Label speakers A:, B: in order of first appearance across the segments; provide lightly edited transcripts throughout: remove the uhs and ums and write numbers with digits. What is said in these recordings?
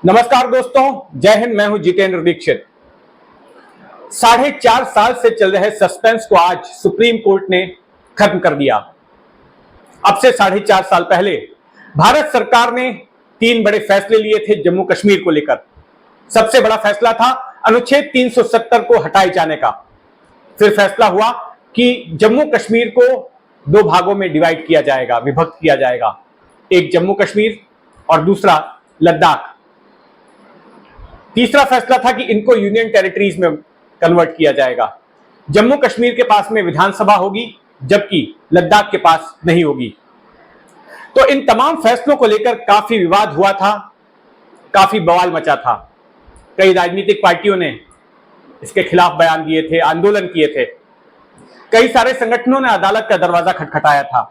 A: नमस्कार दोस्तों, जय हिंद। मैं हूं जितेंद्र दीक्षित। 4.5 साल से चल रहे सस्पेंस को आज सुप्रीम कोर्ट ने खत्म कर दिया। अब से 4.5 साल पहले भारत सरकार ने 3 बड़े फैसले लिए थे जम्मू कश्मीर को लेकर। सबसे बड़ा फैसला था अनुच्छेद 370 को हटाए जाने का। फिर फैसला हुआ कि जम्मू कश्मीर को 2 भागों में डिवाइड किया जाएगा, विभक्त किया जाएगा। एक जम्मू कश्मीर और दूसरा लद्दाख। तीसरा फैसला था कि इनको यूनियन टेरिटरीज में कन्वर्ट किया जाएगा। जम्मू कश्मीर के पास में विधानसभा होगी जबकि लद्दाख के पास नहीं होगी। तो इन तमाम फैसलों को लेकर काफी विवाद हुआ था, काफी बवाल मचा था। कई राजनीतिक पार्टियों ने इसके खिलाफ बयान दिए थे, आंदोलन किए थे। कई सारे संगठनों ने अदालत का दरवाजा खटखटाया था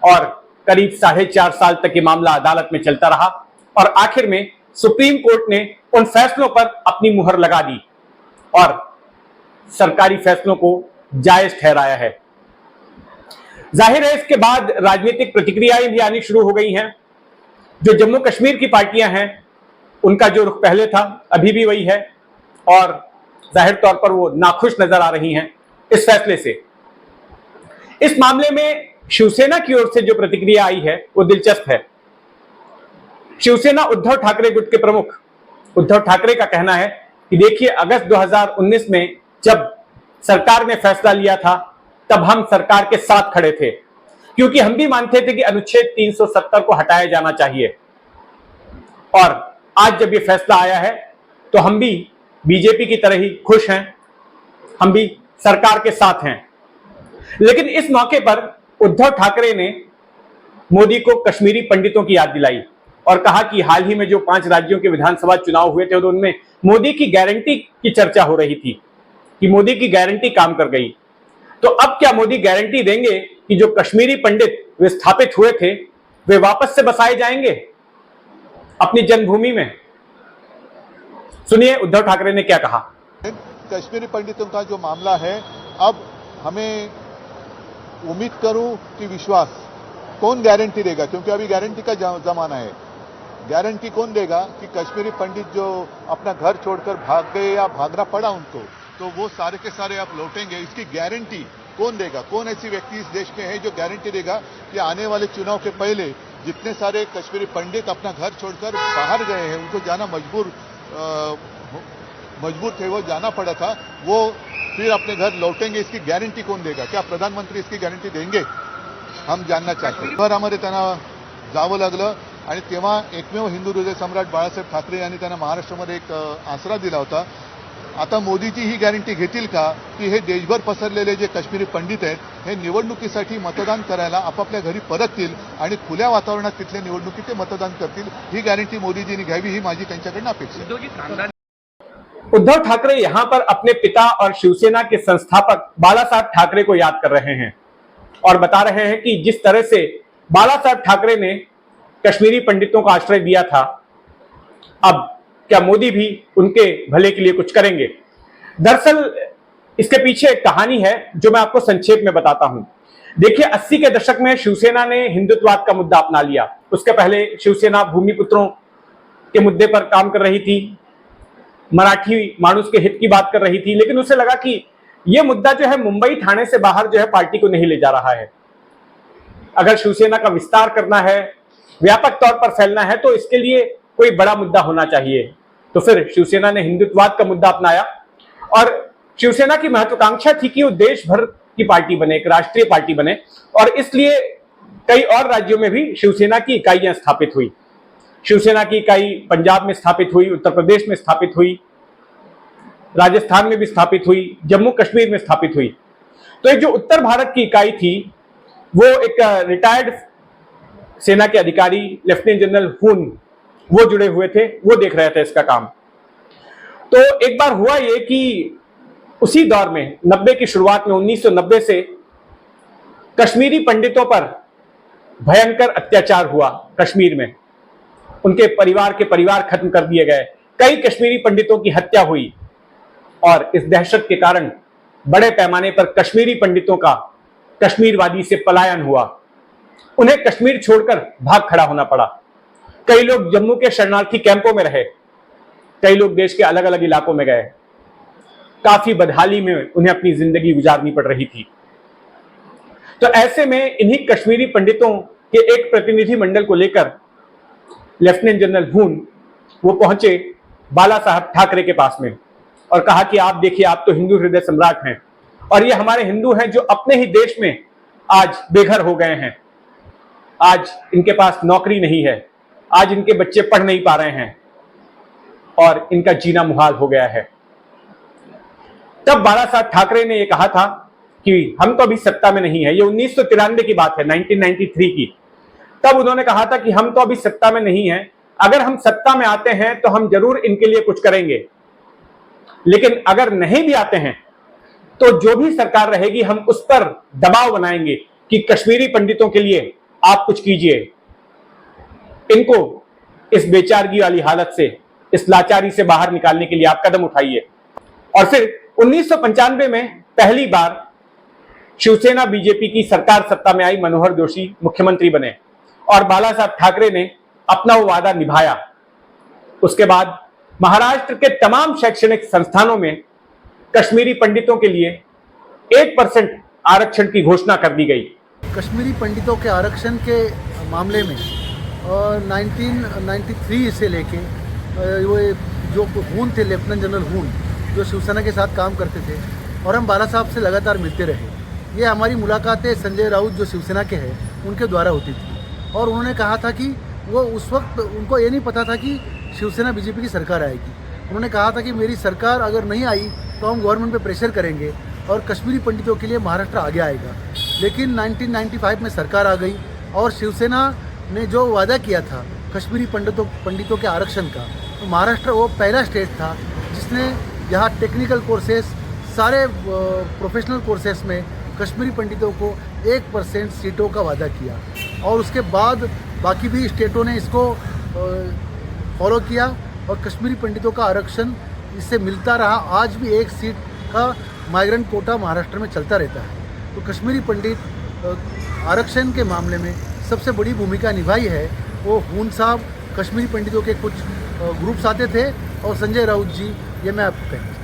A: और करीब 4.5 साल तक ये मामला अदालत में चलता रहा और आखिर में सुप्रीम कोर्ट ने उन फैसलों पर अपनी मुहर लगा दी और सरकारी फैसलों को जायज ठहराया है। जाहिर है इसके बाद राजनीतिक प्रतिक्रियाएं भी आनी शुरू हो गई हैं। जो जम्मू कश्मीर की पार्टियां हैं उनका जो रुख पहले था अभी भी वही है और जाहिर तौर पर वो नाखुश नजर आ रही हैं इस फैसले से। इस मामले में शिवसेना की ओर से जो प्रतिक्रिया आई है वो दिलचस्प है। शिवसेना उद्धव ठाकरे गुट के प्रमुख उद्धव ठाकरे का कहना है कि देखिए, अगस्त 2019 में जब सरकार ने फैसला लिया था तब हम सरकार के साथ खड़े थे, क्योंकि हम भी मानते थे कि अनुच्छेद 370 को हटाया जाना चाहिए। और आज जब ये फैसला आया है तो हम भी बीजेपी की तरह ही खुश हैं, हम भी सरकार के साथ हैं। लेकिन इस मौके पर उद्धव ठाकरे ने मोदी को कश्मीरी पंडितों की याद दिलाई और कहा कि हाल ही में जो 5 राज्यों के विधानसभा चुनाव हुए थे तो उनमें मोदी की गारंटी की चर्चा हो रही थी कि मोदी की गारंटी काम कर गई। तो अब क्या मोदी गारंटी देंगे कि जो कश्मीरी पंडित विस्थापित हुए थे वे वापस से बसाए जाएंगे अपनी जन्मभूमि में? सुनिए उद्धव ठाकरे ने क्या कहा।
B: कश्मीरी पंडितों का जो मामला है, अब हमें उम्मीद करूं कि विश्वास कौन गारंटी देगा, क्योंकि अभी गारंटी का जमाना है। गारंटी कौन देगा कि कश्मीरी पंडित जो अपना घर छोड़कर भाग गए या भागना पड़ा उनको, तो वो सारे के सारे अब लौटेंगे, इसकी गारंटी कौन देगा? कौन ऐसी व्यक्ति इस देश में है जो गारंटी देगा कि आने वाले चुनाव के पहले जितने सारे कश्मीरी पंडित अपना घर छोड़कर बाहर गए हैं, उनको जाना मजबूर थे, वो जाना पड़ा था, वो फिर अपने घर लौटेंगे, इसकी गारंटी कौन देगा? क्या प्रधानमंत्री इसकी गारंटी देंगे? हम जानना चाहते हैं। घरामध्ये त्यांना जावं लागलं आणि तेव्हा एकमेव हिंदू हृदय सम्राट बाळासाहेब ठाकरे यांनी त्यांना महाराष्ट्रामध्ये एक आसरा दिला होता। आता मोदीजी ही गॅरंटी घेतील का की हे देशभर पसरलेले जे काश्मीरी पंडित आहेत हे निवडणुकीसाठी मतदान करायला आपापल्या घरी परततील आणि खुल्या वातावरणात तिथल्या निवडणुकीत ते मतदान करतील? ही गॅरंटी मोदीजींनी घ्यावी, ही माझी त्यांच्याकडून अपेक्षा आहे।
A: उद्धव ठाकरे यहां पर अपने पिता और शिवसेना के संस्थापक बाला साहब ठाकरे को याद कर रहे हैं और बता रहे हैं कि जिस तरह से बाला साहब ठाकरे ने कश्मीरी पंडितों को आश्रय दिया था, अब क्या मोदी भी उनके भले के लिए कुछ करेंगे? दरअसल इसके पीछे एक कहानी है जो मैं आपको संक्षेप में बताता हूं। देखिए, 80 के दशक में शिवसेना ने हिंदुत्ववाद का मुद्दा अपना लिया। उसके पहले शिवसेना भूमिपुत्रों के मुद्दे पर काम कर रही थी, मराठी मानुस के हित की बात कर रही थी, लेकिन उसे लगा कि यह मुद्दा जो है मुंबई ठाणे से बाहर जो है पार्टी को नहीं ले जा रहा है। अगर शिवसेना का विस्तार करना है, व्यापक तौर पर फैलना है, तो इसके लिए कोई बड़ा मुद्दा होना चाहिए। तो फिर शिवसेना ने हिंदुत्ववाद का मुद्दा अपनाया और शिवसेना की महत्वाकांक्षा थी कि वो देश भर की पार्टी बने, एक राष्ट्रीय पार्टी बने, और इसलिए कई और राज्यों में भी शिवसेना की इकाइयां स्थापित हुई। शिवसेना की इकाई पंजाब में स्थापित हुई, उत्तर प्रदेश में स्थापित हुई, राजस्थान में भी स्थापित हुई, जम्मू कश्मीर में स्थापित हुई। तो एक जो उत्तर भारत की इकाई थी वो एक रिटायर्ड सेना के अधिकारी लेफ्टिनेंट जनरल हुन वो जुड़े हुए थे, वो देख रहे थे इसका काम। तो एक बार हुआ ये कि उसी दौर में 90 की शुरुआत में 1990 से कश्मीरी पंडितों पर भयंकर अत्याचार हुआ। कश्मीर में उनके परिवार के परिवार खत्म कर दिए गए, कई कश्मीरी पंडितों की हत्या हुई और इस दहशत के कारण बड़े पैमाने पर कश्मीरी पंडितों का कश्मीरवादी से पलायन हुआ। उन्हें कश्मीर छोड़कर भाग खड़ा होना पड़ा। कई लोग जम्मू के शरणार्थी कैंपों में रहे, कई लोग देश के अलग अलग इलाकों में गए, काफी बदहाली में उन्हें अपनी जिंदगी गुजारनी पड़ रही थी। तो ऐसे में इन्हीं कश्मीरी पंडितों के एक प्रतिनिधि मंडल को लेकर लेफ्टिनेंट जनरल हून वो पहुंचे बाला साहब ठाकरे के पास में और कहा कि आप देखिए, आप तो हिंदू हृदय सम्राट हैं और ये हमारे हिंदू हैं जो अपने ही देश में आज बेघर हो गए हैं, आज इनके पास नौकरी नहीं है, आज इनके बच्चे पढ़ नहीं पा रहे हैं और इनका जीना मुहाल हो गया है। तब बाला साहब ठाकरे ने यह कहा था कि हम तो अभी सत्ता में नहीं है, ये 1993 की बात है, 1993 की। तब उन्होंने कहा था कि हम तो अभी सत्ता में नहीं है, अगर हम सत्ता में आते हैं तो हम जरूर इनके लिए कुछ करेंगे, लेकिन अगर नहीं भी आते हैं तो जो भी सरकार रहेगी हम उस पर दबाव बनाएंगे कि कश्मीरी पंडितों के लिए आप कुछ कीजिए, इनको इस बेचारगी वाली हालत से, इस लाचारी से बाहर निकालने के लिए आप कदम उठाइए। और फिर 1995 में पहली बार शिवसेना बीजेपी की सरकार सत्ता में आई, मनोहर जोशी मुख्यमंत्री बने और बाला साहब ठाकरे ने अपना वो वादा निभाया। उसके बाद महाराष्ट्र के तमाम शैक्षणिक संस्थानों में कश्मीरी पंडितों के लिए 1% आरक्षण की घोषणा कर दी गई।
C: कश्मीरी पंडितों के आरक्षण के मामले में 1993 से लेके वो जो हून थे, लेफ्टिनेंट जनरल हून, जो शिवसेना के साथ काम करते थे और हम बाला साहब से लगातार मिलते रहे। ये हमारी मुलाकातें संजय राउत जो शिवसेना के हैं उनके द्वारा होती थी और उन्होंने कहा था कि वो उस वक्त उनको ये नहीं पता था कि शिवसेना बीजेपी की सरकार आएगी। उन्होंने कहा था कि मेरी सरकार अगर नहीं आई तो हम गवर्नमेंट पे प्रेशर करेंगे और कश्मीरी पंडितों के लिए महाराष्ट्र आगे आएगा। लेकिन 1995 में सरकार आ गई और शिवसेना ने जो वादा किया था कश्मीरी पंडितों के आरक्षण का, तो महाराष्ट्र वो पहला स्टेट था जिसने यहाँ टेक्निकल कोर्सेस, सारे प्रोफेशनल कोर्सेस में कश्मीरी पंडितों को 1% सीटों का वादा किया और उसके बाद बाकी भी स्टेटों ने इसको फॉलो किया और कश्मीरी पंडितों का आरक्षण इससे मिलता रहा। आज भी 1 सीट का माइग्रेंट कोटा महाराष्ट्र में चलता रहता है। तो कश्मीरी पंडित आरक्षण के मामले में सबसे बड़ी भूमिका निभाई है वो हून साहब, कश्मीरी पंडितों के कुछ ग्रुप्स आते थे और संजय राउत जी, ये मैं आपको कहूँ।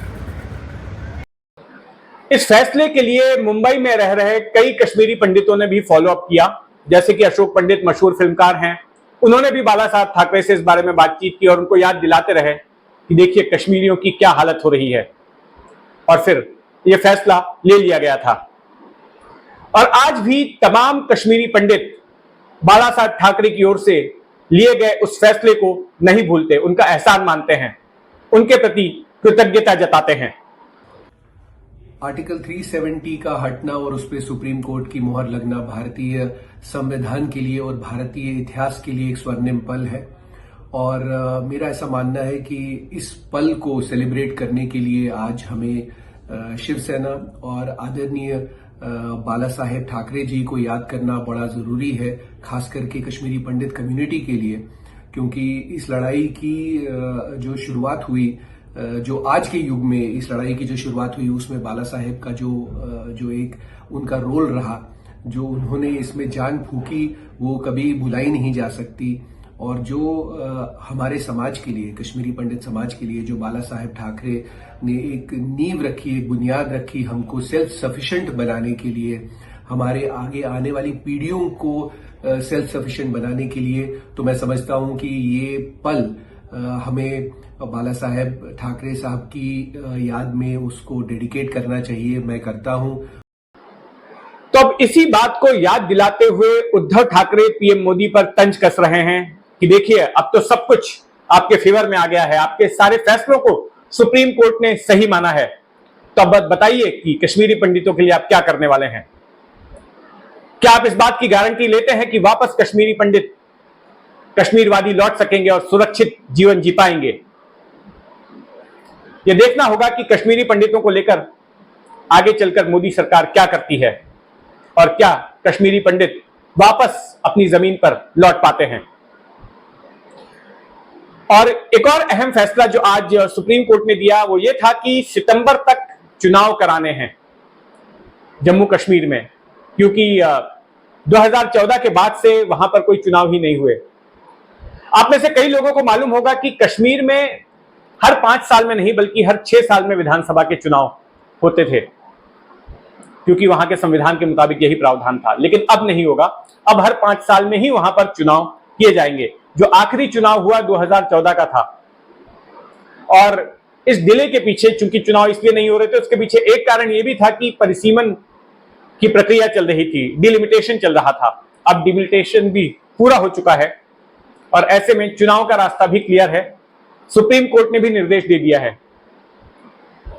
A: इस फैसले के लिए मुंबई में रह रहे कई कश्मीरी पंडितों ने भी फॉलो अप किया, जैसे कि अशोक पंडित मशहूर फिल्मकार हैं, उन्होंने भी बाला साहब ठाकरे से इस बारे में बातचीत की और उनको याद दिलाते रहे कि देखिए कश्मीरियों की क्या हालत हो रही है। और फिर यह फैसला ले लिया गया था और आज भी तमाम कश्मीरी पंडित बाला साहब ठाकरे की ओर से लिए गए उस फैसले को नहीं भूलते, उनका एहसान मानते हैं, उनके प्रति कृतज्ञता जताते हैं।
D: आर्टिकल 370 का हटना और उस पर सुप्रीम कोर्ट की मुहर लगना भारतीय संविधान के लिए और भारतीय इतिहास के लिए एक स्वर्णिम पल है और मेरा ऐसा मानना है कि इस पल को सेलिब्रेट करने के लिए आज हमें शिवसेना और आदरणीय बाला साहेब ठाकरे जी को याद करना बड़ा जरूरी है, खास करके कश्मीरी पंडित कम्युनिटी के लिए, क्योंकि इस लड़ाई की जो शुरुआत हुई, जो आज के युग में इस लड़ाई की जो शुरुआत हुई, उसमें बाला साहेब का जो एक उनका रोल रहा, जो उन्होंने इसमें जान फूकी, वो कभी भुलाई नहीं जा सकती। और जो हमारे समाज के लिए, कश्मीरी पंडित समाज के लिए जो बाला साहेब ठाकरे ने एक नींव रखी, एक बुनियाद रखी हमको सेल्फ सफिशिएंट बनाने के लिए, हमारे आगे आने वाली पीढ़ियों को सेल्फ सफिशिएंट बनाने के लिए, तो मैं समझता हूं कि ये पल हमें बाला साहेब ठाकरे साहब की याद में उसको डेडिकेट करना चाहिए। मैं करता हूं।
A: तो अब इसी बात को याद दिलाते हुए उद्धव ठाकरे पीएम मोदी पर तंज कस रहे हैं कि देखिए अब तो सब कुछ आपके फेवर में आ गया है, आपके सारे फैसलों को सुप्रीम कोर्ट ने सही माना है। तो अब बताइए कि कश्मीरी पंडितों के लिए आप क्या करने वाले हैं? क्या आप इस बात की गारंटी लेते हैं कि वापस कश्मीरी पंडित कश्मीरवादी लौट सकेंगे और सुरक्षित जीवन जी पाएंगे? यह देखना होगा कि कश्मीरी पंडितों को लेकर आगे चलकर मोदी सरकार क्या करती है और क्या कश्मीरी पंडित वापस अपनी जमीन पर लौट पाते हैं। और एक और अहम फैसला जो आज सुप्रीम कोर्ट ने दिया वो ये था कि सितंबर तक चुनाव कराने हैं जम्मू कश्मीर में, क्योंकि 2014 के बाद से वहां पर कोई चुनाव ही नहीं हुए। आप में से कई लोगों को मालूम होगा कि कश्मीर में हर 5 साल में नहीं बल्कि हर 6 साल में विधानसभा के चुनाव होते थे, क्योंकि वहां के संविधान के मुताबिक यही प्रावधान था। लेकिन अब नहीं होगा, अब हर 5 साल में ही वहां पर चुनाव किए जाएंगे। जो आखिरी चुनाव हुआ 2014 का था, और इस डिले के पीछे, चूंकि चुनाव इसलिए नहीं हो रहे थे, उसके पीछे एक कारण यह भी था कि परिसीमन की प्रक्रिया चल रही थी, डिलिमिटेशन चल रहा था। अब डिलिमिटेशन भी पूरा हो चुका है और ऐसे में चुनाव का रास्ता भी क्लियर है। सुप्रीम कोर्ट ने भी निर्देश दे दिया है।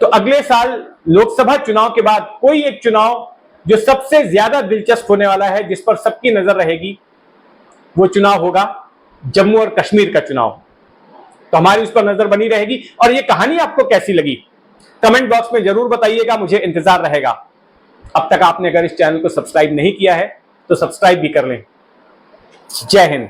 A: तो अगले साल लोकसभा चुनाव के बाद कोई एक चुनाव जो सबसे ज्यादा दिलचस्प होने वाला है, जिस पर सबकी नजर रहेगी, वो चुनाव होगा जम्मू और कश्मीर का चुनाव। तो हमारी उस पर नजर बनी रहेगी। और ये कहानी आपको कैसी लगी कमेंट बॉक्स में जरूर बताइएगा, मुझे इंतजार रहेगा। अब तक आपने अगर इस चैनल को सब्सक्राइब नहीं किया है तो सब्सक्राइब भी कर लें। जय हिंद।